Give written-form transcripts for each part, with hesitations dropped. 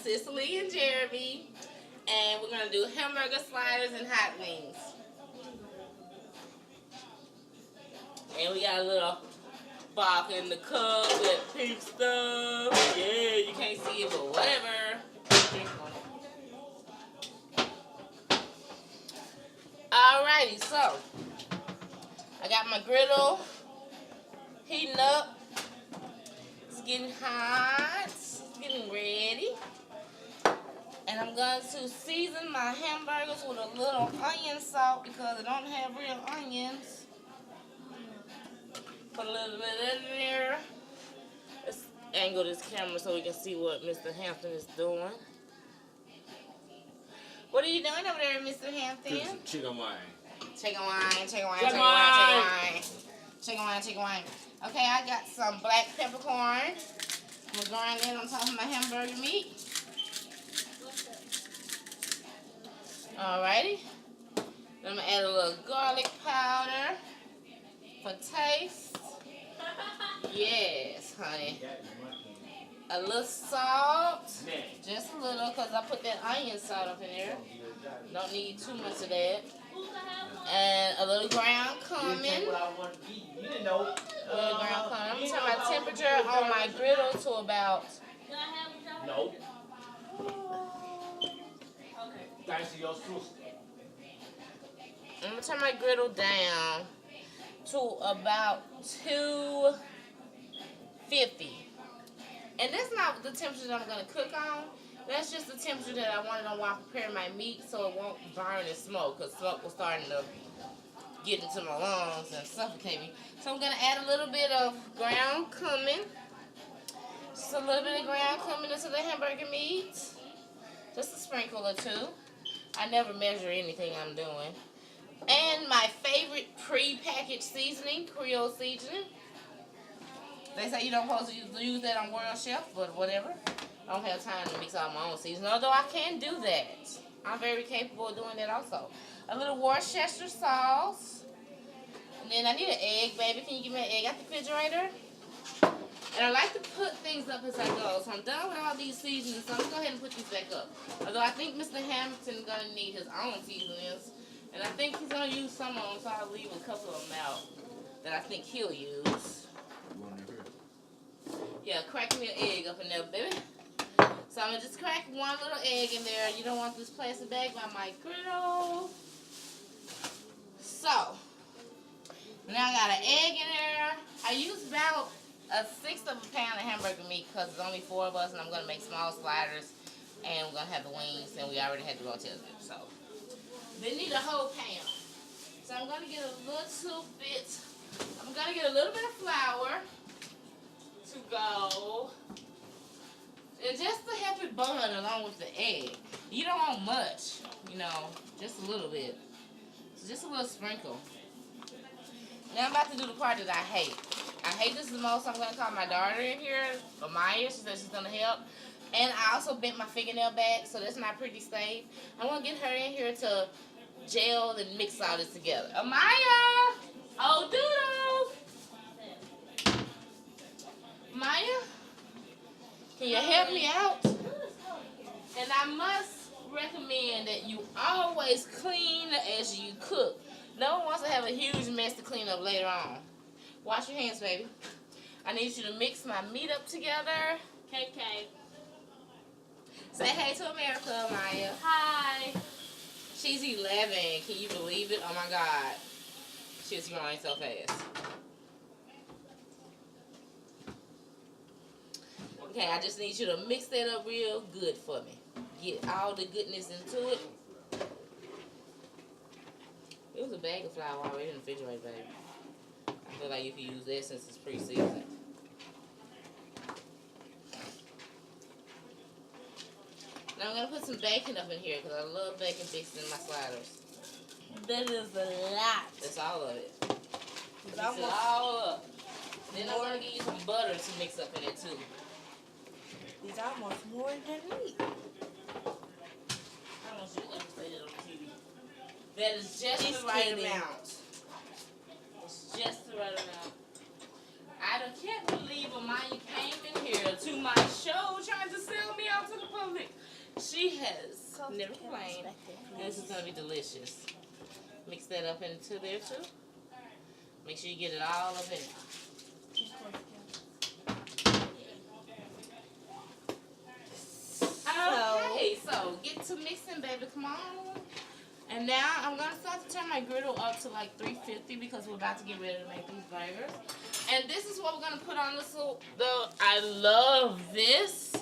Cicely and Jeremy, and we're gonna do hamburger sliders and hot wings. And we got a little vodka in the cup with pink stuff. Yeah, you can't see it, but whatever. Alrighty, so I got my griddle heating up. It's getting hot. It's getting ready. And I'm going to season my hamburgers with a little onion salt because I don't have real onions. Put a little bit in there. Let's angle this camera so we can see what Mr. Hampton is doing. What are you doing over there, Mr. Hampton? Chicken wine. Chicken wine, chicken wine, chicken wine, chicken wine. Chicken wine, chicken wine. Okay, I got some black peppercorn. I'm going to grind that on top of my hamburger meat. Alrighty. Then I'm going to add a little garlic powder for taste. Yes, honey. A little salt. Just a little because I put that onion salt up in there. Don't need too much of that. And a little ground cumin. A little ground cumin. I'm going to turn my temperature on my griddle to about... No. Thanks to your sister. I'm going to turn my griddle down to about 250. And that's not the temperature that I'm going to cook on. That's just the temperature that I wanted on while preparing my meat so it won't burn and smoke, because smoke was starting to get into my lungs and suffocate me. So I'm going to add a little bit of ground cumin. Just a little bit of ground cumin into the hamburger meat. Just a sprinkle or two. I never measure anything I'm doing. And my favorite pre-packaged seasoning, Creole seasoning. They say you don't supposed to use that on World Chef, but whatever. I don't have time to mix all my own seasoning, although I can do that. I'm very capable of doing that also. A little Worcestershire sauce. And then I need an egg, baby. Can you give me an egg out the refrigerator? And I like to put things up as I go. So I'm done with all these seasonings, so I'm going to go ahead and put these back up. Although I think Mr. Hampton is going to need his own seasonings. And I think he's going to use some of them, so I'll leave a couple of them out that I think he'll use. Yeah, crack me an egg up in there, baby. So I'm going to just crack one little egg in there. You don't want this plastic bag by my griddle. So, now I got an egg in there. I use about 1/6 of a pound of hamburger meat because there's only 4 of us and I'm going to make small sliders. And we're going to have the wings and we already had the rotel dip. So, they need a whole pound. So I'm going to get a little bit, I'm going to get a little bit of flour to go. And just to help it burn along with the egg. You don't want much, you know, just a little bit. So just a little sprinkle. Now I'm about to do the part that I hate. I hate this the most. I'm going to call my daughter in here, Amaya. She said she's going to help. And I also bent my fingernail back, so that's not pretty safe. I'm going to get her in here to gel and mix all this together. Amaya! Oh, doodle! Maya? Can you help me out? And I must recommend that you always clean as you cook. No one wants to have a huge mess to clean up later on. Wash your hands, baby. I need you to mix my meat up together. KK. Say hey to America, Maya. Hi. She's 11. Can you believe it? Oh my God. She's growing so fast. Okay, I just need you to mix that up real good for me. Get all the goodness into it. It was a bag of flour already in the refrigerator, baby. I feel like you can use that since it's pre-seasoned. Now I'm going to put some bacon up in here because I love bacon mixed in my sliders. That is a lot. That's all of it. Mix it all up. Then I'm going to give you some butter to mix up in it too. It's almost more than meat. I want you to say that on TV. That is just the right amount. It's just the right amount. I can't believe Amaya came in here to my show trying to sell me out to the public. She has never complained. And this is going to be delicious. Mix that up into there too. Make sure you get it all up in it. Okay, so get to mixing, baby. Come on. And now I'm going to start to turn my griddle up to like 350 because we're about to get ready to make these burgers. And this is what we're going to put on the soup. I love this.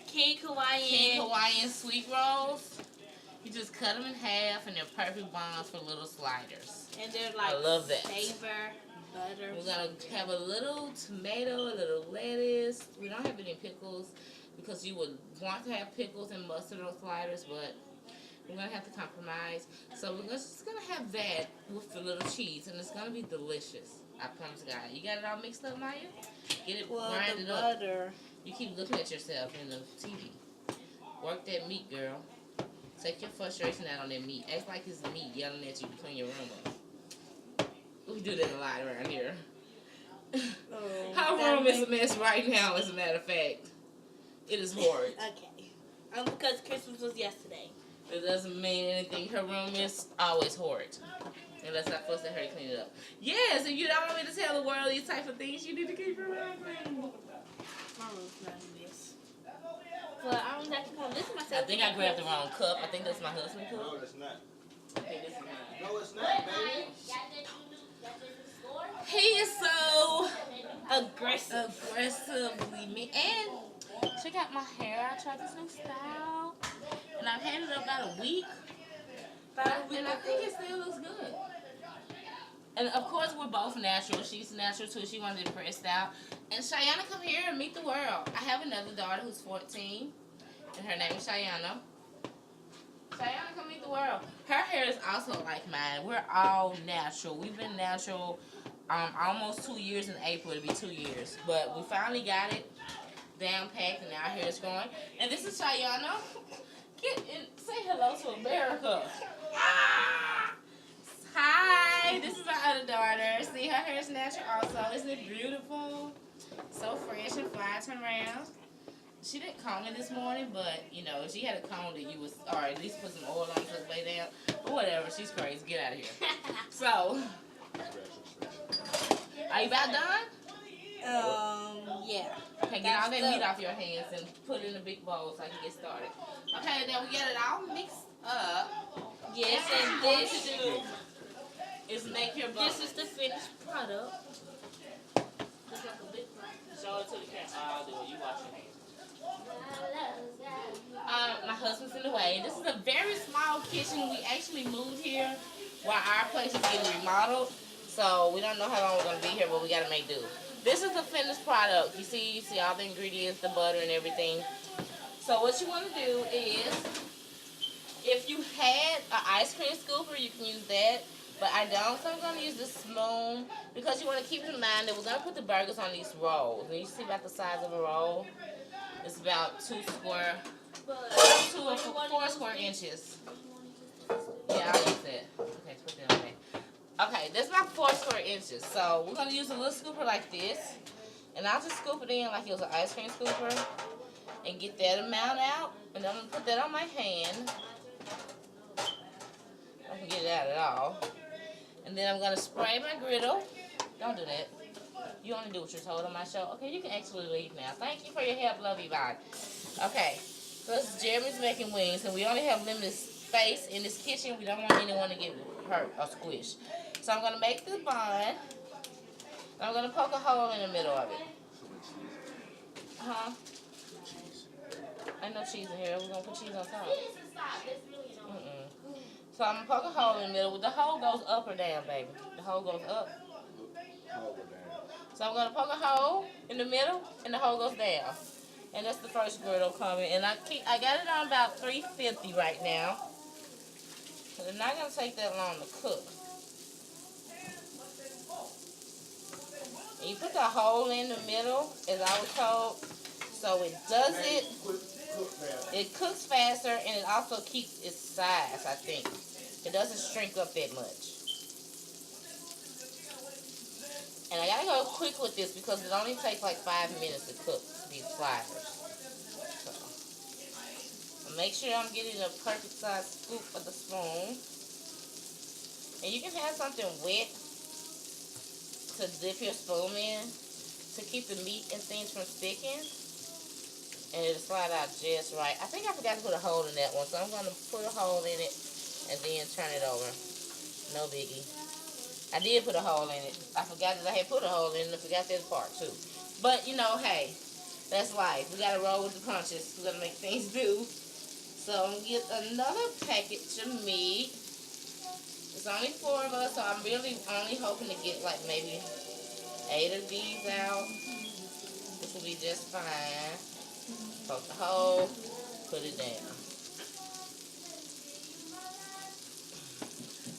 King Hawaiian sweet rolls. You just cut them in half and they're perfect buns for little sliders. And they're like, I love that. Savor, butter. We're going to have a little tomato, a little lettuce. We don't have any pickles because you would want to have pickles and mustard on sliders, but we're going to have to compromise. So we're just going to have that with the little cheese, and it's going to be delicious. I promise God. You got it all mixed up, Maya? Get it grinded up. Butter. You keep looking at yourself in the TV. Work that meat, girl. Take your frustration out on that meat. Act like it's meat yelling at you to clean your room up. We do that a lot around here. Her room is a mess right now, as a matter of fact. It is horrid. Okay. Because Christmas was yesterday. It doesn't mean anything. Her room is always horrid. Unless I force her to clean it up. Yes, if you don't want me to tell the world these type of things, you need to keep your room clean. My room's not a mess. But I don't have to come. This is my I think I grabbed the wrong cup. I think that's my husband's cup. No, it's not. I think this is mine. No, it's not, baby. He is so aggressively mean. And check out my hair. I tried this new style. And I've had it about a week. And I think it still looks good. And of course, we're both natural. She's natural too. She wanted it pressed out. And Shayana, come here and meet the world. I have another daughter who's 14. And her name is Shayana. Shayana, come meet the world. Her hair is also like mine. We're all natural. We've been natural almost 2 years in April. It'll be 2 years. But we finally got it down packed and our hair is growing. And this is Shayana. Get in, say hello to America. Ah! Hi, this is my other daughter. See, her hair is natural also. Isn't it beautiful? So fresh and fly. Turn around. She didn't comb it this morning, but, you know, if she had a comb that you was, or at least put some oil on it to lay down. But whatever, she's crazy. Get out of here. So, are you about done? Yeah. Okay, get all that meat off your hands and put it in a big bowl so I can get started. Okay, then we get it all mixed up. Yes, and this is make your butter. This is the finished product. Looks like a big show it to the camera. I'll do it. You watch your hands. My husband's in the way. This is a very small kitchen. We actually moved here while our place is getting remodeled. So we don't know how long we're going to be here, but we got to make do. This is the finished product. You see all the ingredients, the butter and everything. So what you want to do is, if you had an ice cream scooper, you can use that. But I don't, so I'm going to use this spoon because you want to keep in mind that we're going to put the burgers on these rolls. And you see about the size of a roll? It's about 2 or 4 square inches. Yeah, I'll use that. Okay, put that on there. Okay, that's about 4 square inches. So we're going to use a little scooper like this. And I'll just scoop it in like it was an ice cream scooper. And get that amount out. And I'm going to put that on my hand. I can get it out at all. And then I'm going to spray my griddle. Don't do that. You only do what you're told on my show. Okay, you can actually leave now. Thank you for your help. Love you. Bye. Okay, so this is Jeremy's making wings. And we only have limited space in this kitchen. We don't want anyone to get hurt or squished. So I'm going to make the bun. I'm going to poke a hole in the middle of it. Ain't no cheese in here. We're going to put cheese on top. So I'm going to poke a hole in the middle. The hole goes up or down, baby. The hole goes up. So I'm going to poke a hole in the middle, and the hole goes down. And that's the first griddle coming. And I got it on about 350 right now. So it's not going to take that long to cook. And you put the hole in the middle, as I was told, so it does it. It cooks faster, and it also keeps its size, I think. It doesn't shrink up that much. And I gotta go quick with this because it only takes like 5 minutes to cook these sliders. So, I'm Make sure I'm getting a perfect size scoop of the spoon. And you can have something wet to dip your spoon in to keep the meat and things from sticking. And it'll slide out just right. I think I forgot to put a hole in that one, so I'm going to put a hole in it and then turn it over. No biggie. I did put a hole in it. I forgot that I had put a hole in it. I forgot that part too. But, you know, hey, that's life. We got to roll with the punches. We got to make things do. So I'm going to get another package of meat. It's only 4 of us, so I'm really only hoping to get like maybe 8 of these out. This will be just fine. Poke the hole, put it down.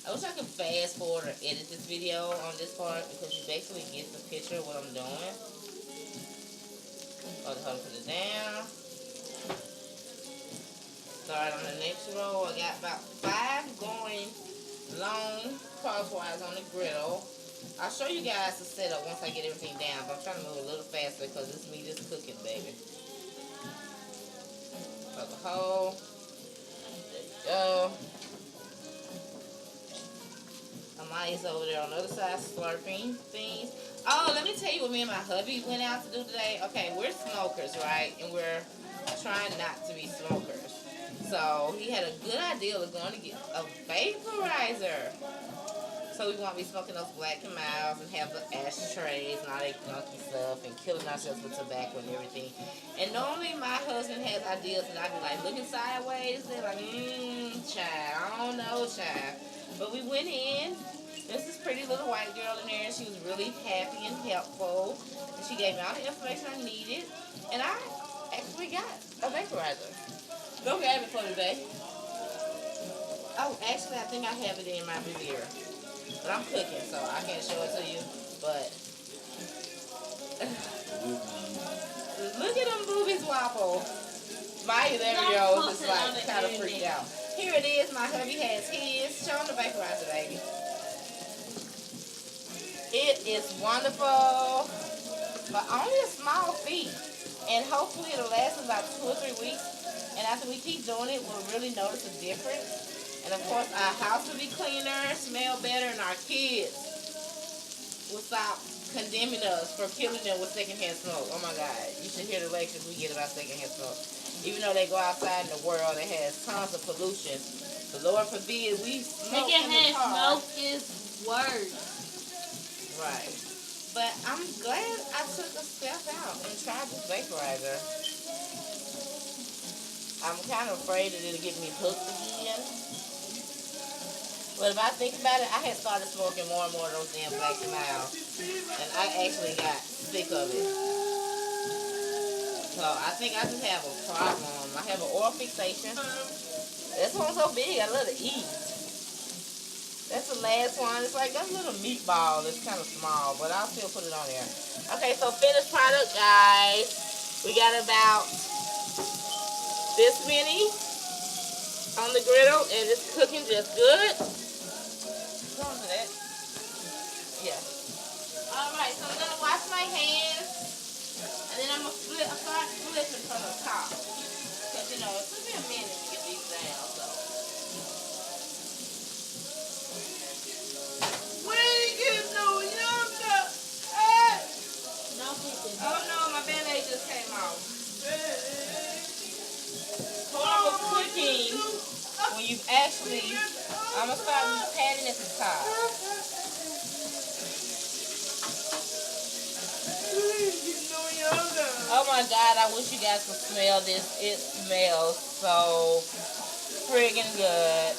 I wish I could fast forward or edit this video on this part because you basically get the picture of what I'm doing. Poke the hole, put it down. Start on the next row. I got about 5 going long crosswise on the griddle. I'll show you guys the setup once I get everything down, but I'm trying to move a little faster because this meat is cooking, baby. Poke the hole. There you go. Amaya's over there on the other side slurping things. Oh, let me tell you what me and my hubby went out to do today. Okay, we're smokers, right? And we're trying not to be smokers. So he had a good idea of going to get a vaporizer. So we won't be smoking those Black and Milds and have the ashtrays and all that gunky stuff and killing ourselves with tobacco and everything. And normally my husband has ideas and I'd be like looking sideways. They're like, child, I don't know, child. But we went in. There's this pretty little white girl in there and she was really happy and helpful. And she gave me all the information I needed. And I actually got a vaporizer. Go grab it for today. Oh, actually, I think I have it in my brazier. But I'm cooking, so I can't show it to you. But look at them boobies wobble. Maya, there we go. It's like kind of freaked out. Here it is. My hubby has his. Show him the vaporizer, baby. It is wonderful, but only a small fee. And hopefully it'll last about 2 or 3 weeks. And after we keep doing it, we'll really notice a difference. And of course, our house will be cleaner, smell better, and our kids will stop condemning us for killing them with secondhand smoke. Oh my God, you should hear the lectures we get about secondhand smoke. Even though they go outside in the world that has tons of pollution, the Lord forbid we smoke in the car. Smoke is worse. Right. But I'm glad I took a step out and tried this vaporizer. I'm kind of afraid that it'll get me hooked again. But if I think about it, I had started smoking more and more of those damn Black and Milds. And I actually got sick of it. So I think I just have a problem. I have an oral fixation. This one's so big, I love to eat. That's the last one. It's like that little meatball. It's kind of small, but I'll still put it on there. Okay, so finished product, guys. We got about this many on the griddle, and it's cooking just good. Hold on to that. Yeah. All right, so I'm gonna wash my hands, and then I'm gonna start flipping from the top, cause you know it took me a minute to get these down. So. We ain't getting no younger. Hey. No cooking. Oh no, my band-aid just came off. Horrible cooking when you've actually, I'm going to start with the padding at the top. Oh my God, I wish you guys could smell this. It smells so friggin' good.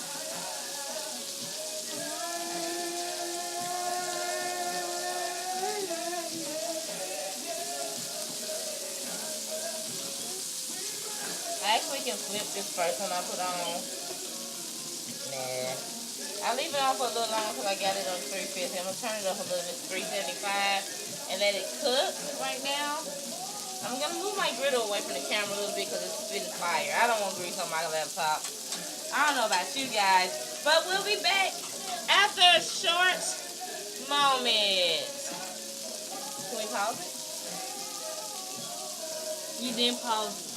I actually can flip this first one I put on. Nah. I leave it on for a little longer because I got it on 350. I'm going to turn it up a little bit to 375 and let it cook right now. I'm going to move my griddle away from the camera a little bit because it's spitting fire. I don't want grease on my laptop. I don't know about you guys, but we'll be back after a short moment. Can we pause it? You didn't pause.